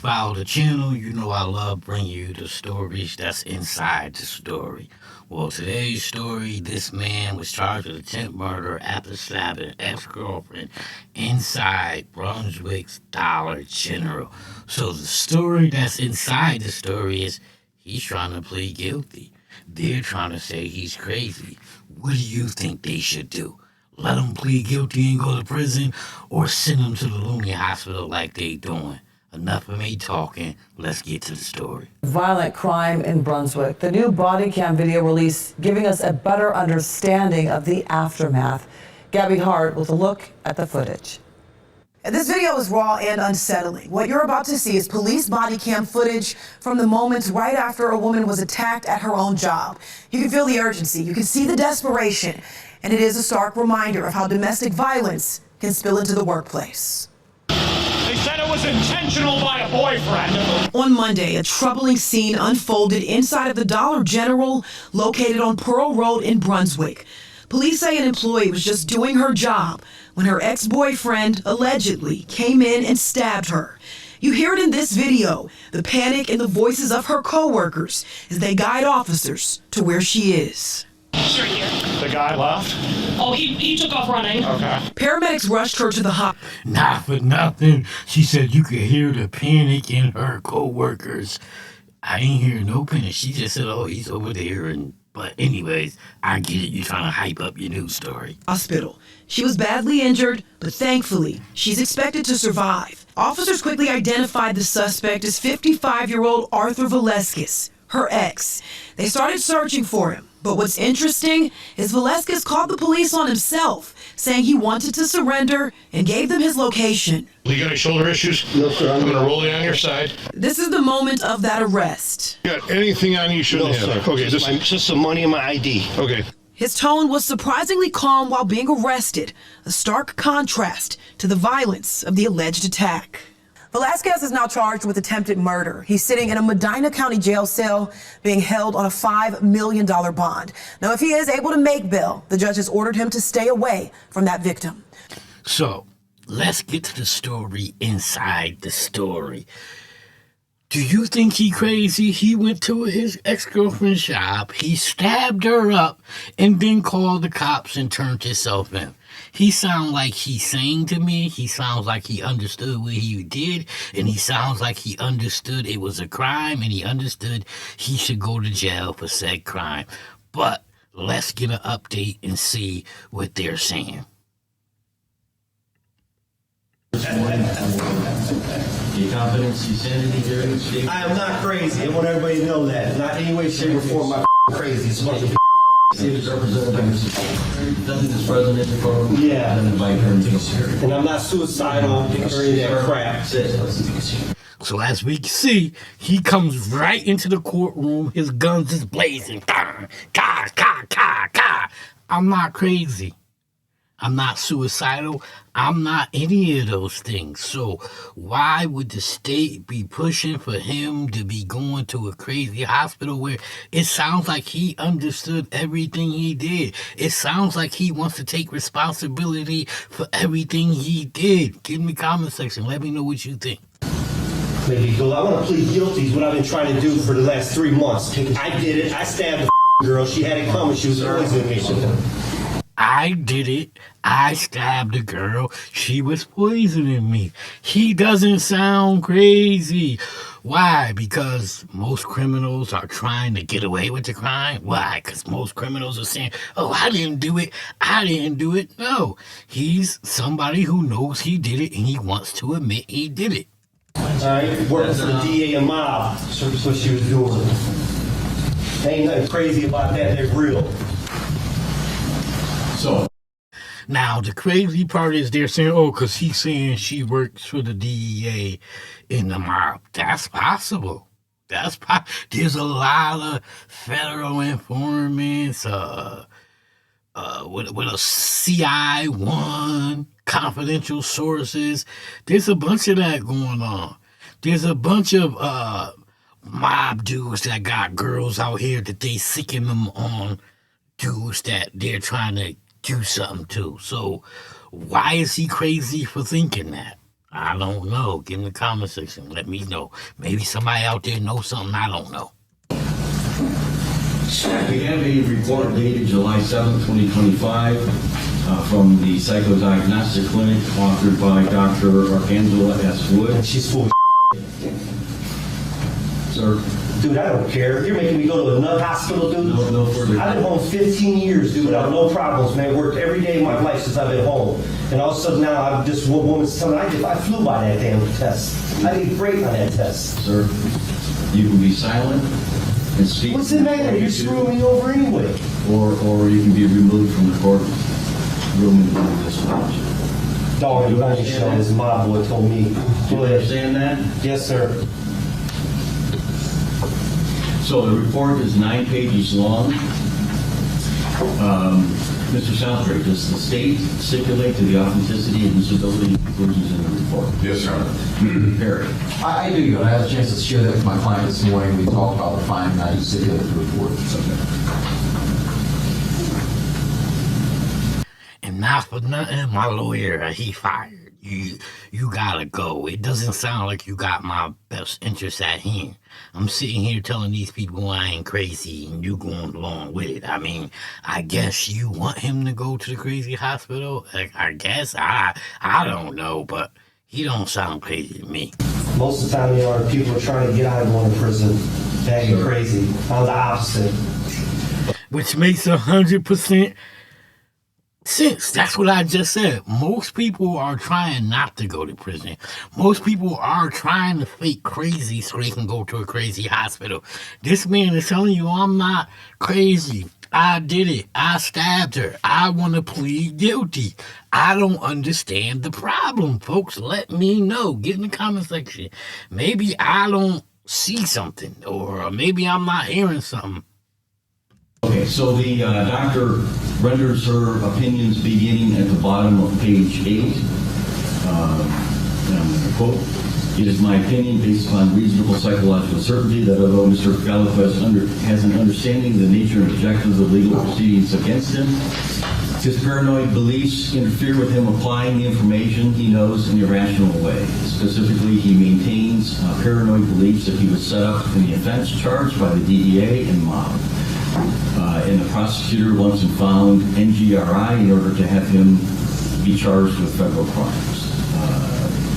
follow the channel, you know I love bringing you the stories that's inside the story. Well, today's story, this man was charged with attempted murder after stabbing an ex-girlfriend inside Brunswick's Dollar General. So the story that's inside the story is he's trying to plead guilty. They're trying to say he's crazy. What do you think they should do? Let him plead guilty and go to prison, or send him to the loony hospital like they doing? Enough of me talking. Let's get to the story. Violent crime in Brunswick. The new body cam video release giving us a better understanding of the aftermath. Gabby Hart with a look at the footage. This video is raw and unsettling. What you're about to see is police body cam footage from the moments right after a woman was attacked at her own job. You can feel the urgency, you can see the desperation, and it is a stark reminder of how domestic violence can spill into the workplace. They said it was intentional by a boyfriend. On Monday, a troubling scene unfolded inside of the Dollar General located on Pearl Road in Brunswick. Police say an employee was just doing her job when her ex-boyfriend allegedly came in and stabbed her. You hear it in this video, the panic in the voices of her co-workers as they guide officers to where she is. Right here. The guy left? Oh, he took off running. Okay. Paramedics rushed her to the hospital. Not for nothing. She said you could hear the panic in her co-workers. I ain't hear no panic. She just said, oh, he's over there. But anyways, I get it. You're trying to hype up your news story. She was badly injured, but thankfully, she's expected to survive. Officers quickly identified the suspect as 55-year-old Arthur Velasquez, her ex. They started searching for him. But what's interesting is Velasquez called the police on himself, saying he wanted to surrender and gave them his location. You got any shoulder issues? No, sir. I'm gonna roll you on your side. This is the moment of that arrest. You got anything on you shouldn't No, have? sir. Okay, Just some money in my ID. Okay. His tone was surprisingly calm while being arrested, a stark contrast to the violence of the alleged attack. Velasquez is now charged with attempted murder. He's sitting in a Medina County jail cell being held on a $5 million bond. Now, if he is able to make bail, the judge has ordered him to stay away from that victim. So, let's get to the story inside the story. Do you think he crazy? He went to his ex-girlfriend's shop, he stabbed her up, and then called the cops and turned himself in. He sounds like he's sane to me. He sounds like he understood what he did, and he sounds like he understood it was a crime, and he understood he should go to jail for said crime. But let's get an update and see what they're saying. Your confidence, your sanity, during the state. I am not crazy. I want everybody to know that. Not any way, shape, or form am I crazy. It's supposed to be State representative, nothing is present in the courtroom. Yeah. And invite her into the and I'm not suicidal or any of that crap. So as we can see, he comes right into the courtroom. His guns is blazing. Ka, ka, ka, ka, ka. I'm not crazy. I'm not suicidal. I'm not any of those things. So why would the state be pushing for him to be going to a crazy hospital where it sounds like he understood everything he did? It sounds like he wants to take responsibility for everything he did. Give me comment section. Let me know what you think. Maybe go. I want to plead guilty is what I've been trying to do for the last 3 months. I did it. I stabbed the girl. She had it coming. She was poisoning me. I did it. I stabbed a girl. She was poisoning me. He doesn't sound crazy. Why? Because most criminals are trying to get away with the crime. Why? Because most criminals are saying, oh, I didn't do it. I didn't do it. No. He's somebody who knows he did it and he wants to admit he did it. All right, working for the DA and mob. That's what she was doing. Ain't nothing crazy about that. They're real. So, now, the crazy part is they're saying, oh, because he's saying she works for the DEA in the mob. That's possible. There's a lot of federal informants, with a CI1, confidential sources. There's a bunch of that going on. There's a bunch of mob dudes that got girls out here that they sicking them on dudes that they're trying to do something to. So why is he crazy for thinking that? I don't know. Get in the comment section. Let me know. Maybe somebody out there knows something I don't know. We have a report dated July 7th, 2025, from the Psychodiagnostic Clinic, authored by Dr. Angela S. Wood. She's full of Sir, dude, I don't care. You're making me go to a nut hospital, dude. No further. I've been home 15 years, dude, without no problems, man. Worked every day of my life since I've been home. And all of a sudden now, this woman's telling me, I flew by that damn test. I did great on that test. Sir, you can be silent and speak. What's the matter? You're screwing me over anyway. Or you can be removed from the courtroom and do this watch. Dog and bone shit on this mob boy told me. Do you understand that? Yes, sir. So the report is 9 pages long. Mr. Southbury, does the state stipulate to the authenticity and usability conclusions in the report? Yes, Your Honor. Perry. I do. I had a chance to share that with my client this morning. We talked about the finding. I stipulated the report. And not for nothing, my lawyer, he fired. You gotta go. It doesn't sound like you got my best interest at hand. I'm sitting here telling these people I ain't crazy and you going along with it. I mean, I guess you want him to go to the crazy hospital? I guess. I don't know, but he don't sound crazy to me. Most of the time, you know, people are trying to get out of going to prison, acting crazy. I'm the opposite. Which makes 100% sense. That's what I just said. Most people are trying not to go to prison. Most people are trying to fake crazy so they can go to a crazy hospital. This man is telling you, I'm not crazy. I did it. I stabbed her. I want to plead guilty. I don't understand the problem, folks. Let me know. Get in the comment section. Maybe I don't see something, or maybe I'm not hearing something. Okay, so the doctor renders her opinions beginning at the bottom of page 8. And I'm going to quote, "It is my opinion, based upon reasonable psychological certainty, that although Mr. Gallico has an understanding of the nature and objectives of legal proceedings against him, his paranoid beliefs interfere with him applying the information he knows in a rational way. Specifically, he maintains paranoid beliefs that he was set up in the offense charged by the DEA and mob. And the prosecutor wants him found NGRI in order to have him be charged with federal crimes.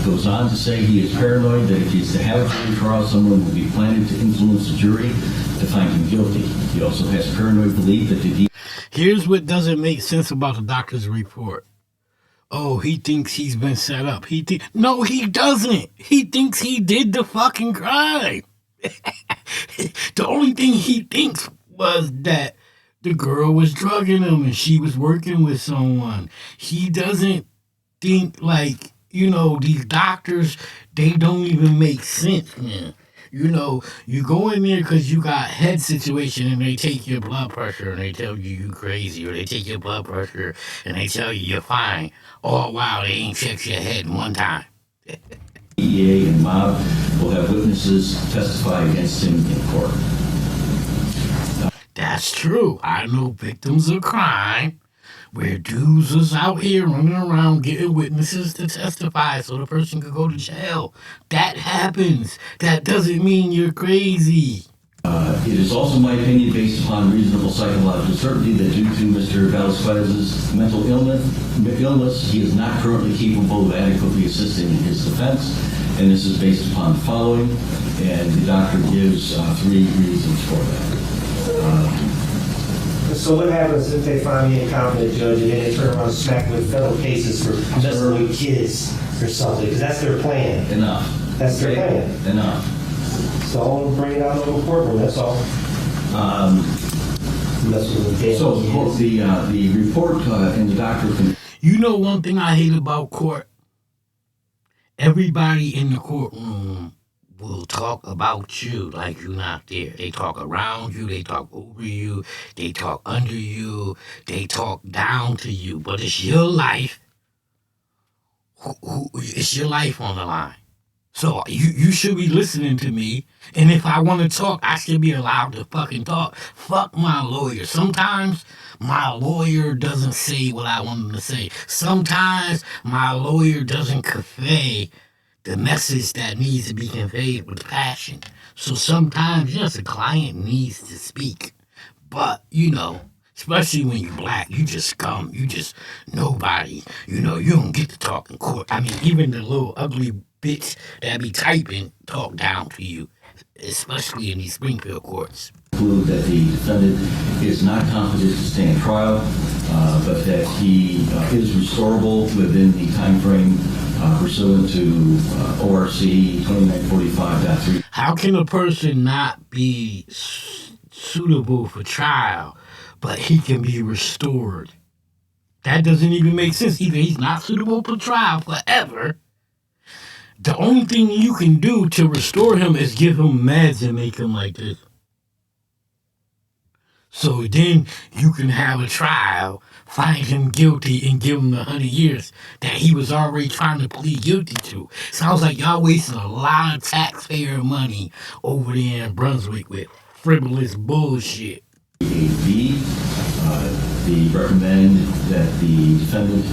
Goes on to say he is paranoid that if he is to have a jury trial, someone will be planning to influence the jury to find him guilty. He also has paranoid belief that the DEA..." Here's what doesn't make sense about the doctor's report. Oh, he thinks he's been set up. No, he doesn't. He thinks he did the fucking crime. The only thing he thinks was that the girl was drugging him and she was working with someone. He doesn't think, like, you know, these doctors, they don't even make sense, man. You know, you go in there because you got head situation and they take your blood pressure and they tell you crazy, or they take your blood pressure and they tell you you're fine. Oh, wow, they ain't checked your head one time. DEA and mob will have witnesses testify against him in court. That's true. I know victims of crime where dudes was out here running around getting witnesses to testify so the person could go to jail. That happens. That doesn't mean you're crazy. It is also my opinion, based upon reasonable psychological certainty, that due to Mr. Velasquez's mental illness, he is not currently capable of adequately assisting in his defense, and this is based upon the following, and the doctor gives 3 reasons for that. So what happens if they find me incompetent, Judge, and then they turn around and smack me with federal cases for messing with kids or something? Because that's their plan. Enough. That's their plan. Enough. So I'll bring it out of the courtroom, that's all. So the report and the doctor can... You know one thing I hate about court? Everybody in the courtroom will talk about you like you're not there. They talk around you, they talk over you, they talk under you, they talk down to you. But it's your life. It's your life on the line. So you should be listening to me. And if I want to talk, I should be allowed to fucking talk. Fuck my lawyer. Sometimes my lawyer doesn't say what I want him to say. Sometimes my lawyer doesn't convey the message that needs to be conveyed with passion. So sometimes, yes, a client needs to speak. But, especially when you're black, you just scum. You just nobody. You don't get to talk in court. I mean, even the little ugly bitch that be typing talk down to you, especially in these Springfield courts. Conclude that the defendant is not competent to stand trial, but that he is restorable within the time frame pursuant to ORC 2945.3. How can a person not be suitable for trial, but he can be restored? That doesn't even make sense. Either he's not suitable for trial forever. The only thing you can do to restore him is give him meds and make him like this. So then you can have a trial, find him guilty, and give him the 100 years that he was already trying to plead guilty to. Sounds like y'all wasting a lot of taxpayer money over there in Brunswick with frivolous bullshit. B, they recommend that the defendant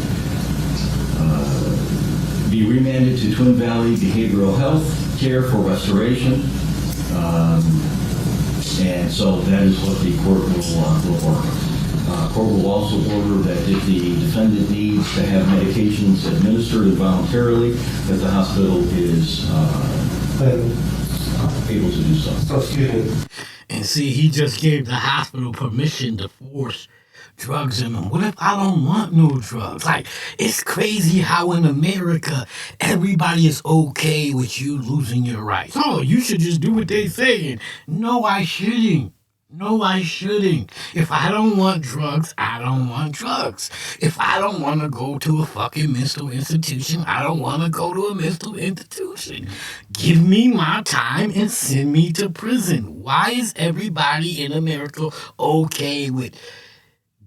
be remanded to Twin Valley Behavioral Health Care for restoration. And so that is what the court will order. Court will also order that if the defendant needs to have medications administered involuntarily, that the hospital is able to do so. So, excuse me. And see, he just gave the hospital permission to force drugs in them. What if I don't want no drugs? Like, it's crazy how in America, everybody is okay with you losing your rights. Oh, you should just do what they say. No, I shouldn't. No, I shouldn't. If I don't want drugs, I don't want drugs. If I don't want to go to a fucking mental institution, I don't want to go to a mental institution. Give me my time and send me to prison. Why is everybody in America okay with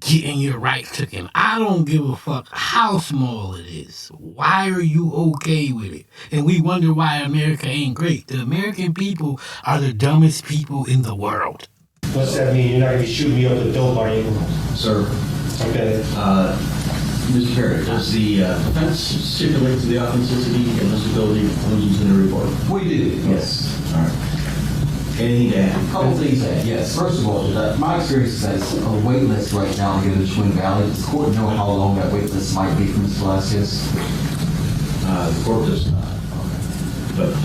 getting your rights taken? I don't give a fuck how small it is. Why are you okay with it? And we wonder why America ain't great. The American people are the dumbest people in the world. What's that mean? You're not going to be shooting me up with dope, are you? Sir. Okay. Mr. Perry, does the offense stipulate to the authenticity and admissibility conclusions in the report? We do, yes. All right. Anything to add? A couple things to add, yes. First of all, my experience is that it's a wait list right now to get into Twin Valley. Does the court know how long that wait list might be for Mr. Velasquez? The court does not. But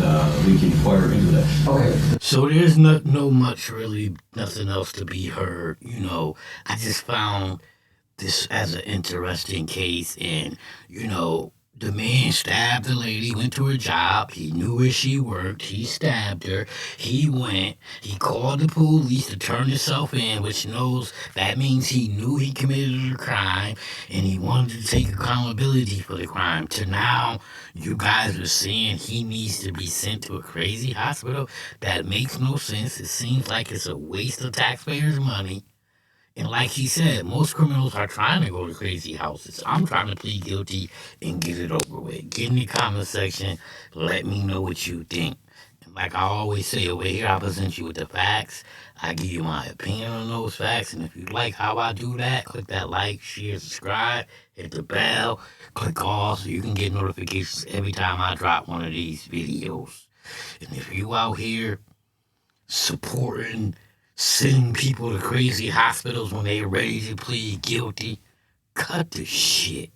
we can inquire into that. Okay. So there's nothing else to be heard. I just found this as an interesting case, and the man stabbed the lady, went to her job. He knew where she worked. He stabbed her. He called the police to turn himself in, which that means he knew he committed a crime, and he wanted to take accountability for the crime. To now, you guys are saying he needs to be sent to a crazy hospital? That makes no sense. It seems like it's a waste of taxpayers' money. And like he said, most criminals are trying to go to crazy houses. I'm trying to plead guilty and get it over with. Get in the comment section. Let me know what you think. And like I always say over here, I present you with the facts. I give you my opinion on those facts. And if you like how I do that, click that like, share, subscribe, hit the bell, click all so you can get notifications every time I drop one of these videos. And if you out here supporting, sending people to crazy hospitals when they're ready to plead guilty, cut the shit.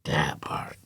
That part.